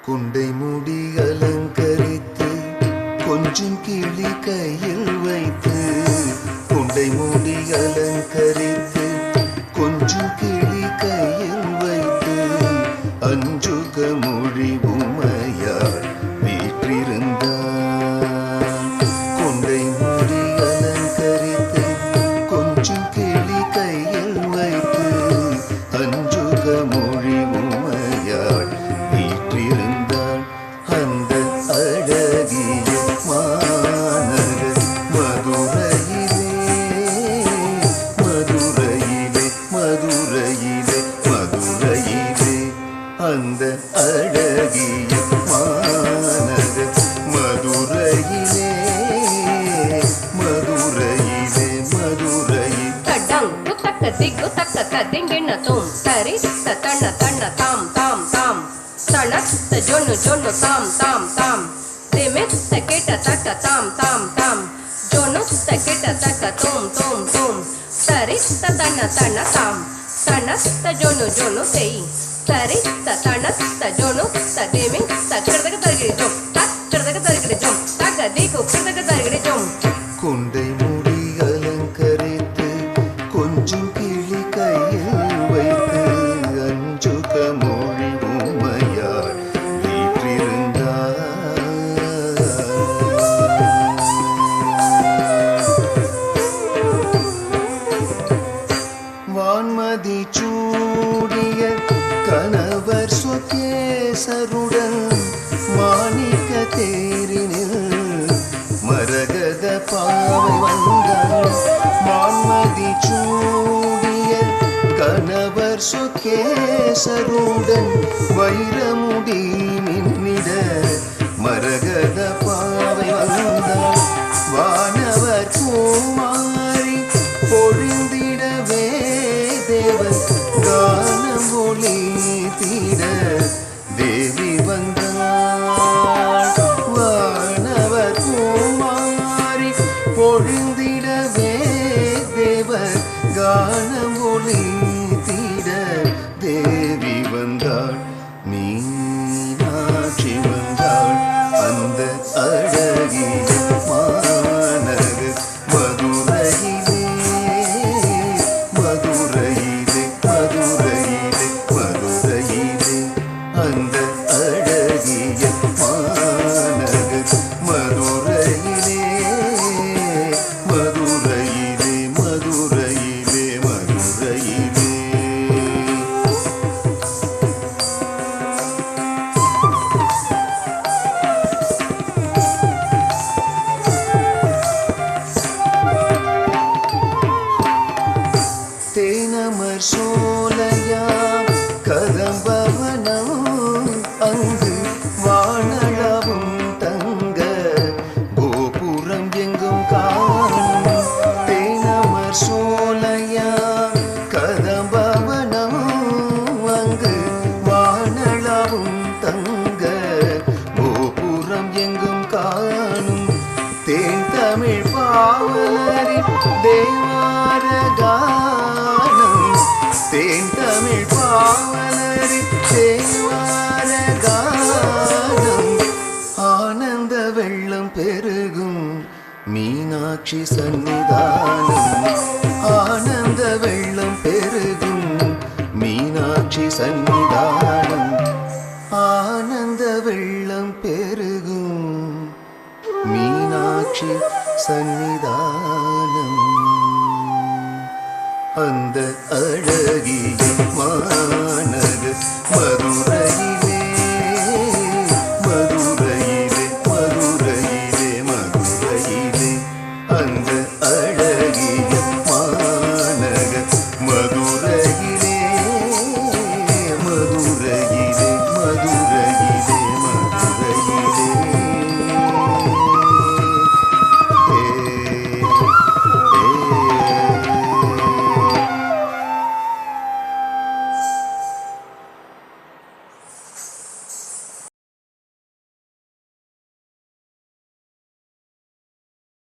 குண்டை முடி அலங்கரித்து கொஞ்சம் கிளி கையில் வைத்து, குண்டை முடி அலங்கரித்து கொஞ்சம் கிளி கையில் வைத்து, அஞ்சுக மொழி உமையாள் வீற்றிருந்தார். குண்டை முடி அலங்கரித்து கொஞ்சம் கிளி கையில் வைத்து, அஞ்சுக மொழி உமையாள் வீற்றிருந்தாள். அந்த அழகிய மாநகர் மதுரையிலே, மதுரையிலே, மதுரையிலே, மதுரையிலே, அந்த அழகிய மாநகர் மதுரையிலே, மதுரையிலே, மதுரையிலே. தடங்கு தக்க திக்கு தக்க ததிங்கின தும் தரி தன தன தாம் தாம் தாம் தனத்த ஜொன்னு ஜொன்னு தாம் தாம் தாம் திமித்த கிட்ட தக்க தாம் தாம் தாம் ஜொன்னுத்த கிட்ட தக்க தும் தும் தும் தரி தன தன தாம் தனத்த ஜொன்னு ஜொன்னு தெய் தரி தனத்த ஜொன்னு ததிமி தக்கடதக தருகிரி ஜொம் தக்கடதக தருகிரி ஜொம் தக்க திக்கு கிடதக தருகிரி ஜொம். குண்டை முடி அலங்கரித்து கொஞ்சம் கிளி கையில் வைத்து, அஞ்சுக மொழி உமையாள் வீற்றிருந்தார். வான்மதி சூடிய கணவர் சொகேசருடன் மாணிக்க தேரினில் மரகத பாவை வந்தாள். வான்மதி சூடிய கணவர் சொகேசருடன் வைரமுடி மின்னிட மரகத பாவை வந்தாள். வானவர் பூமாரி பொழிந்திடவே தேவன் கானம் ஒளி தீட தேவி வந்தாள். வானவர் பூமாரி பொழிந்திடவே தேவர் கானம் ஒளி தீட தேவி வந்தாள். மீனாட்சி வந்தாள். அந்த அழகிய மாநகர் மதுரையிலே, மதுரையிலே, மதுரையிலே, மதுரையிலே, அந்த அழகிய மாநகர் மதுரையிலே, மதுரையிலே, மதுரையிலே, மதுரையிலே. தேனமர் சோலையா கதம்பவனம், அங்கு வானளவும் தங்க கோபுரம் எங்கும் காணும். தேனமர் சோலையா கதம்பவனம், அங்கு வானளவும் தங்க கோபுரம் எங்கும் காணும். தேன் தமிழ் பாவலரின் தேவார கானம், தேன் தமிழ் பாவலரின் தேவார கானம். ஆனந்த வெள்ளம் பெருகும் மீனாட்சி சன்னிதானம், ஆனந்த வெள்ளம் பெருகும் மீனாட்சி சன்னிதானம், ஆனந்த வெள்ளம் பெருகும் மீனாட்சி சன்னிதானம். அந்த அழகிய மாநகர் மதுரையிலே,